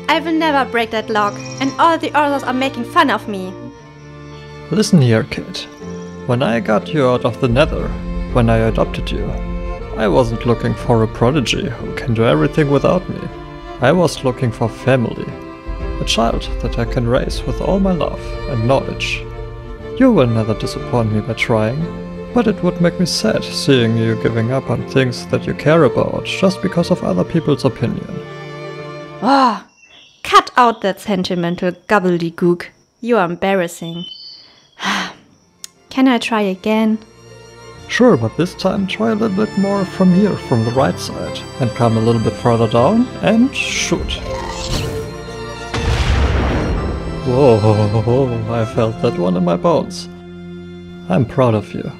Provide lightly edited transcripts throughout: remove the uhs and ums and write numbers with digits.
I will never break that lock, and all the others are making fun of me. Listen here, kid. When I got you out of the Nether, when I adopted you, I wasn't looking for a prodigy who can do everything without me. I was looking for family. A child that I can raise with all my love and knowledge. You will never disappoint me by trying, but it would make me sad seeing you giving up on things that you care about just because of other people's opinion. Oh, cut out that sentimental gobbledygook. You are embarrassing. Can I try again? Sure, but this time try a little bit more from here, from the right side, and come a little bit further down and shoot. Whoa, I felt that one in my bones. I'm proud of you.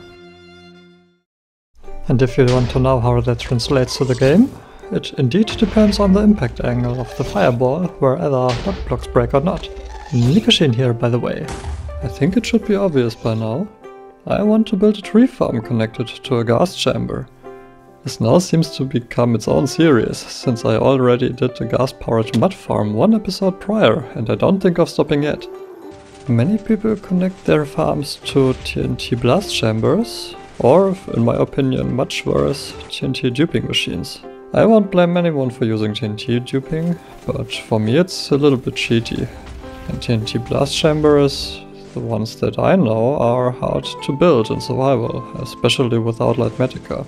And if you want to know how that translates to the game, it indeed depends on the impact angle of the fireball, whether lock blocks break or not. Nikushin here, by the way. I think it should be obvious by now. I want to build a tree farm connected to a ghast chamber. This now seems to become its own series, since I already did the ghast-powered mud farm one episode prior, and I don't think of stopping yet. Many people connect their farms to TNT blast chambers, or, in my opinion, much worse, TNT duping machines. I won't blame anyone for using TNT duping, but for me it's a little bit cheaty. And TNT blast chambers, the ones that I know, are hard to build in survival, especially without Lightmatica.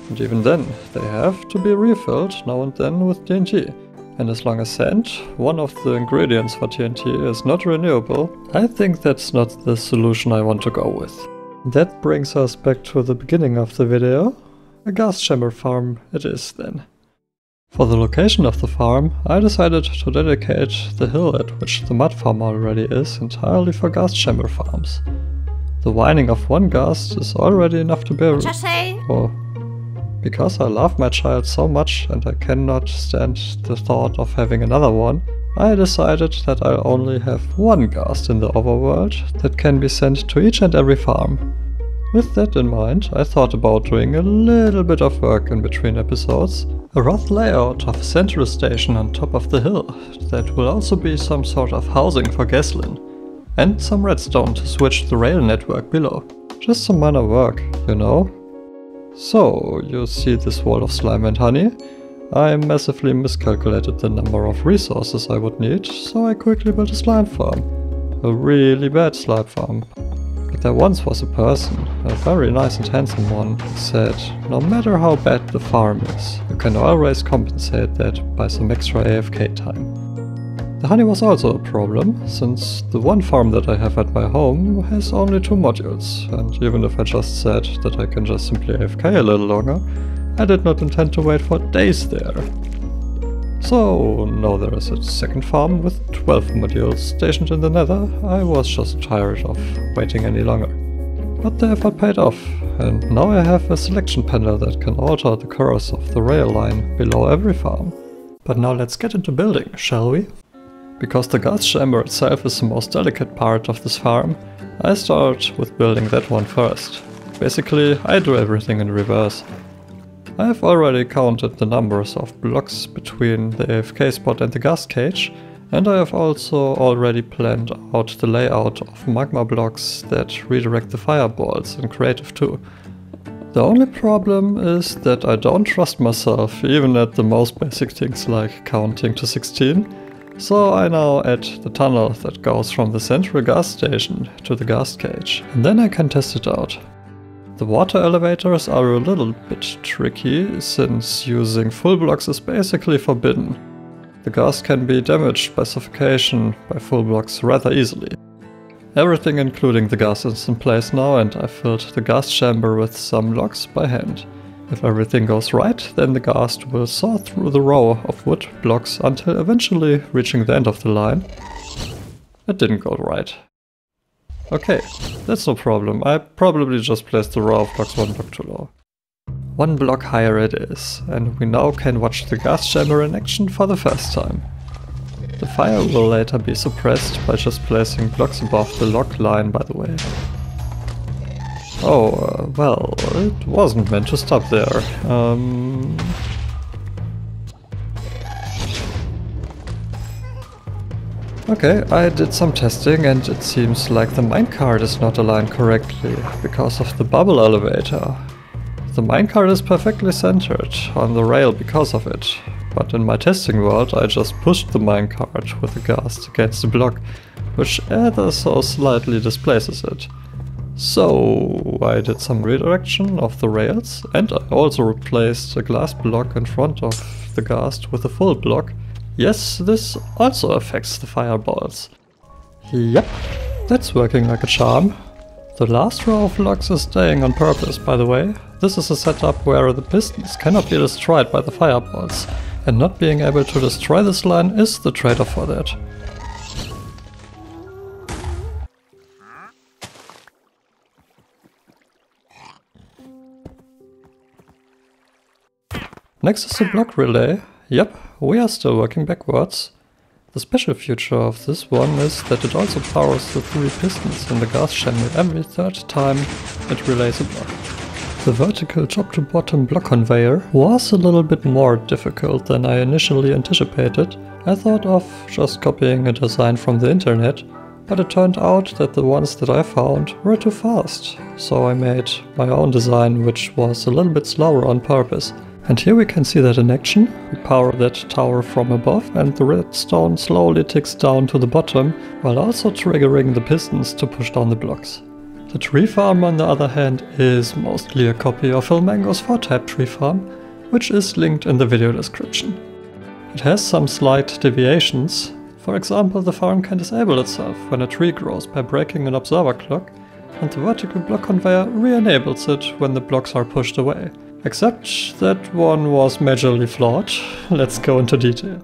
And even then, they have to be refilled now and then with TNT. And as long as sand, one of the ingredients for TNT, is not renewable, I think that's not the solution I want to go with. That brings us back to the beginning of the video. A ghast chamber farm it is then. For the location of the farm, I decided to dedicate the hill at which the mud farm already is entirely for ghast chamber farms. The whining of one ghast is already enough to bear. Oh, because I love my child so much and I cannot stand the thought of having another one, I decided that I'll only have one ghast in the overworld that can be sent to each and every farm. With that in mind, I thought about doing a little bit of work in between episodes. A rough layout of a central station on top of the hill that will also be some sort of housing for Ghazlin. And some redstone to switch the rail network below. Just some minor work, you know. So, you see this wall of slime and honey? I massively miscalculated the number of resources I would need, so I quickly built a slime farm. A really bad slime farm. But there once was a person, a very nice and handsome one, who said, no matter how bad the farm is, you can always compensate that by some extra AFK time. The honey was also a problem, since the one farm that I have at my home has only 2 modules, and even if I just said that I can just simply AFK a little longer, I did not intend to wait for days there. So now there is a second farm with 12 modules stationed in the Nether. I was just tired of waiting any longer. But the effort paid off, and now I have a selection panel that can alter the course of the rail line below every farm. But now let's get into building, shall we? Because the ghast chamber itself is the most delicate part of this farm, I start with building that one first. Basically, I do everything in reverse. I have already counted the numbers of blocks between the AFK spot and the ghast cage, and I have also already planned out the layout of magma blocks that redirect the fireballs in Creative 2. The only problem is that I don't trust myself even at the most basic things like counting to 16, so I now add the tunnel that goes from the central gas station to the ghast cage, and then I can test it out. The water elevators are a little bit tricky, since using full blocks is basically forbidden. The ghast can be damaged by suffocation by full blocks rather easily. Everything including the ghast is in place now, and I filled the ghast chamber with some logs by hand. If everything goes right, then the ghast will saw through the row of wood blocks until eventually reaching the end of the line. It didn't go right. Okay, that's no problem. I probably just placed the row of blocks 1 block too low. 1 block higher it is, and we now can watch the ghast chamber in action for the first time. The fire will later be suppressed by just placing blocks above the log line, by the way. Oh, well, it wasn't meant to stop there. Okay, I did some testing and it seems like the minecart is not aligned correctly because of the bubble elevator. The minecart is perfectly centered on the rail because of it, but in my testing world I just pushed the minecart with the ghast against the block, which ever so slightly displaces it. So I did some redirection of the rails, and I also replaced a glass block in front of the ghast with a full block. Yes, this also affects the fireballs. Yep, that's working like a charm. The last row of blocks is staying on purpose, by the way. This is a setup where the pistons cannot be destroyed by the fireballs, and not being able to destroy this line is the trade-off for that. Next is the block relay. Yep, we are still working backwards. The special feature of this one is that it also powers the 3 pistons in the Ghast Chamber every third time it relays a block. The vertical top to bottom block conveyor was a little bit more difficult than I initially anticipated. I thought of just copying a design from the internet, but it turned out that the ones that I found were too fast, so I made my own design, which was a little bit slower on purpose. And here we can see that in action. We power that tower from above and the redstone slowly ticks down to the bottom, while also triggering the pistons to push down the blocks. The tree farm, on the other hand, is mostly a copy of Ilmango's 4-type tree farm, which is linked in the video description. It has some slight deviations. For example, the farm can disable itself when a tree grows by breaking an observer clock, and the vertical block conveyor re-enables it when the blocks are pushed away. Except that one was majorly flawed. Let's go into detail.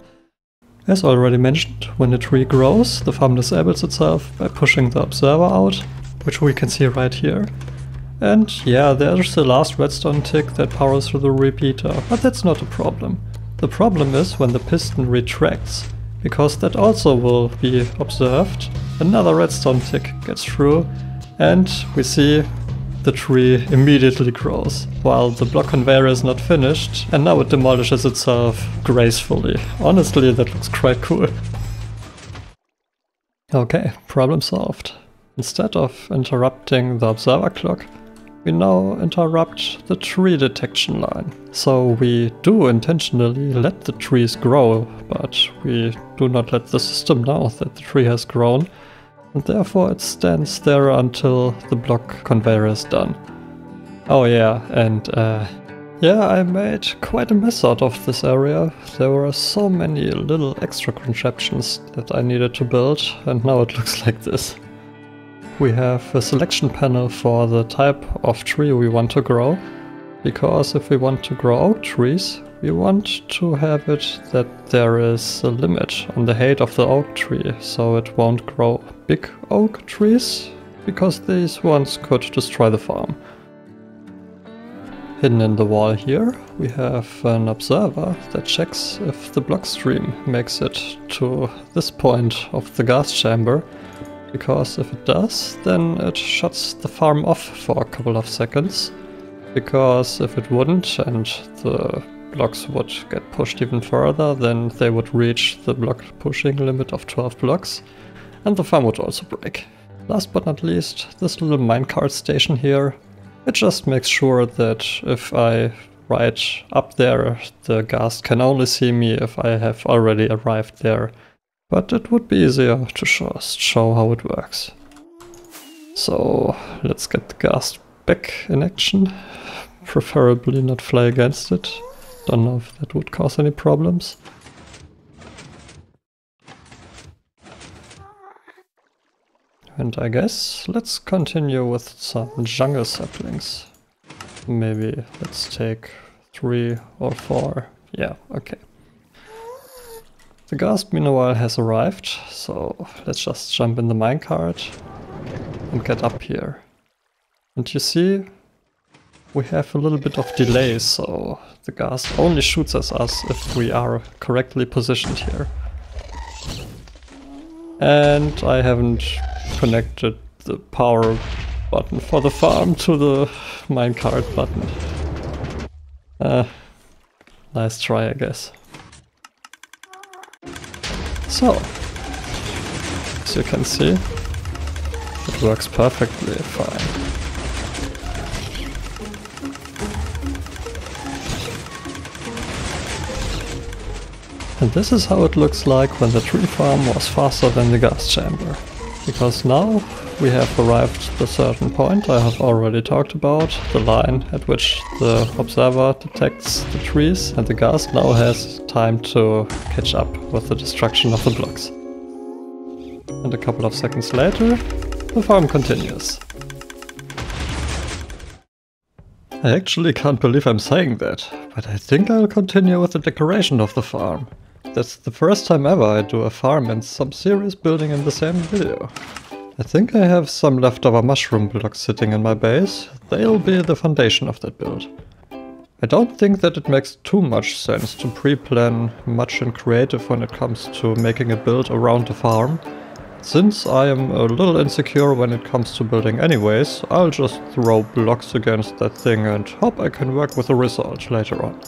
As already mentioned, when a tree grows, the farm disables itself by pushing the observer out, which we can see right here. And yeah, there's the last redstone tick that powers through the repeater, but that's not a problem. The problem is when the piston retracts, because that also will be observed. Another redstone tick gets through, and we see the tree immediately grows, while the block conveyor is not finished, and now it demolishes itself gracefully. Honestly, that looks quite cool. Okay, problem solved. Instead of interrupting the observer clock, we now interrupt the tree detection line. So we do intentionally let the trees grow, but we do not let the system know that the tree has grown, and therefore it stands there until the block conveyor is done. Oh yeah, and yeah, I made quite a mess out of this area. There were so many little extra contraptions that I needed to build, and now it looks like this. We have a selection panel for the type of tree we want to grow, because if we want to grow oak trees, we want to have it that there is a limit on the height of the oak tree, so it won't grow big oak trees, because these ones could destroy the farm. Hidden in the wall here, we have an observer that checks if the block stream makes it to this point of the ghast chamber, because if it does, then it shuts the farm off for a couple of seconds, because if it wouldn't and the blocks would get pushed even further, then they would reach the block pushing limit of 12 blocks, and the farm would also break. Last but not least, this little minecart station here, it just makes sure that if I ride up there, the ghast can only see me if I have already arrived there. But it would be easier to just show how it works. So let's get the ghast back in action, preferably not fly against it. Don't know if that would cause any problems. And I guess let's continue with some jungle saplings. Maybe let's take 3 or 4. Yeah, okay. The ghast meanwhile has arrived, so let's just jump in the minecart and get up here. And you see, we have a little bit of delay, so the ghast only shoots at us if we are correctly positioned here. And I haven't connected the power button for the farm to the minecart button. Nice try, I guess. So, as you can see. It works perfectly fine. And this is how it looks like when the tree farm was faster than the gas chamber. Because now we have arrived at a certain point I have already talked about, the line at which the observer detects the trees and the gas now has time to catch up with the destruction of the blocks. And a couple of seconds later, the farm continues. I actually can't believe I'm saying that, but I think I'll continue with the decoration of the farm. That's the first time ever I do a farm and some serious building in the same video. I think I have some leftover mushroom blocks sitting in my base. They'll be the foundation of that build. I don't think that it makes too much sense to pre-plan much in creative when it comes to making a build around the farm. Since I am a little insecure when it comes to building anyways, I'll just throw blocks against that thing and hope I can work with the result later on.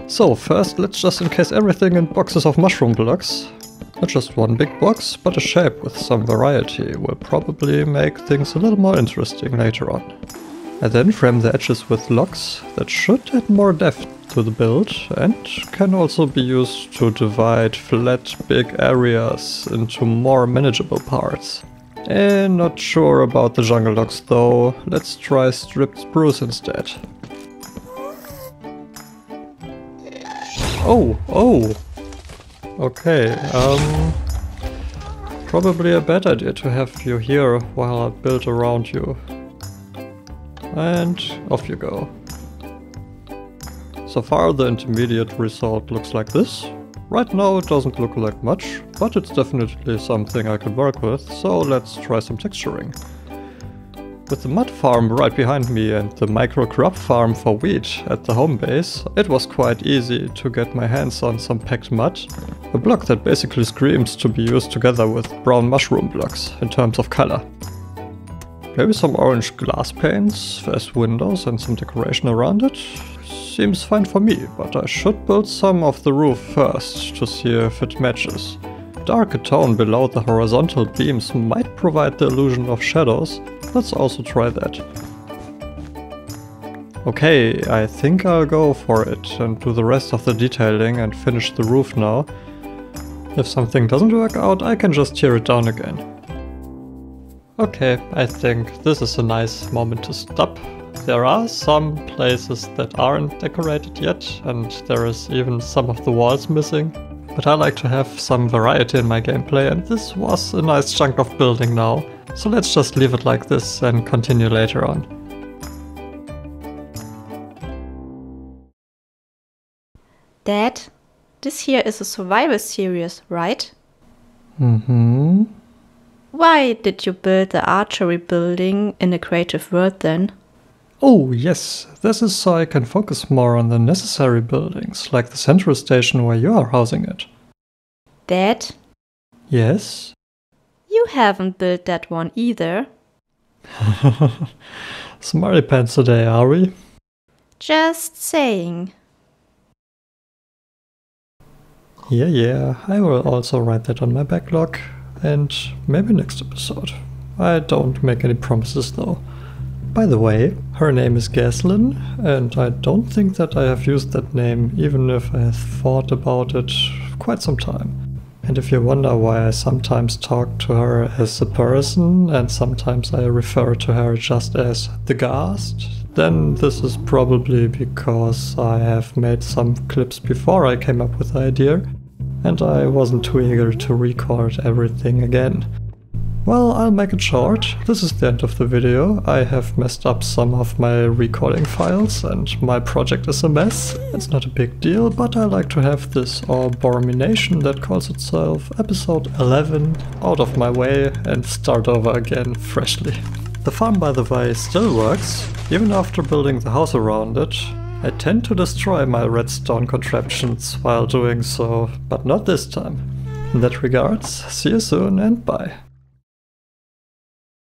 So first let's just encase everything in boxes of mushroom blocks. Not just one big box, but a shape with some variety will probably make things a little more interesting later on. I then frame the edges with locks that should add more depth to the build and can also be used to divide flat big areas into more manageable parts. And not sure about the jungle locks though, let's try stripped spruce instead. Oh! Okay, probably a bad idea to have you here while I build around you. And off you go. So far the intermediate result looks like this. Right now it doesn't look like much, but it's definitely something I can work with, so let's try some texturing. With the mud farm right behind me and the micro crop farm for wheat at the home base, it was quite easy to get my hands on some packed mud. A block that basically screams to be used together with brown mushroom blocks in terms of color. Maybe some orange glass panes as windows and some decoration around it. Seems fine for me, but I should build some of the roof first to see if it matches. Darker tone below the horizontal beams might provide the illusion of shadows. Let's also try that. Okay, I think I'll go for it and do the rest of the detailing and finish the roof now. If something doesn't work out, I can just tear it down again. Okay, I think this is a nice moment to stop. There are some places that aren't decorated yet, and there is even some of the walls missing. But I like to have some variety in my gameplay, and this was a nice chunk of building now. So let's just leave it like this and continue later on. Dad, this here is a survival series, right? Mm-hmm. Why did you build the archery building in a creative world then? Oh yes, this is so I can focus more on the necessary buildings, like the central station where you are housing it. Dad? Yes? You haven't built that one either. Smarty pants today, are we? Just saying. Yeah, I will also write that on my backlog. And maybe next episode. I don't make any promises though. By the way, her name is Ghazlin, and I don't think that I have used that name even if I have thought about it quite some time. And if you wonder why I sometimes talk to her as a person and sometimes I refer to her just as the Ghast, then this is probably because I have made some clips before I came up with the idea and I wasn't too eager to record everything again. Well, I'll make it short. This is the end of the video. I have messed up some of my recording files and my project is a mess. It's not a big deal, but I like to have this abomination that calls itself episode 11 out of my way and start over again freshly. The farm, by the way, still works, even after building the house around it. I tend to destroy my redstone contraptions while doing so, but not this time. In that regards, see you soon and bye.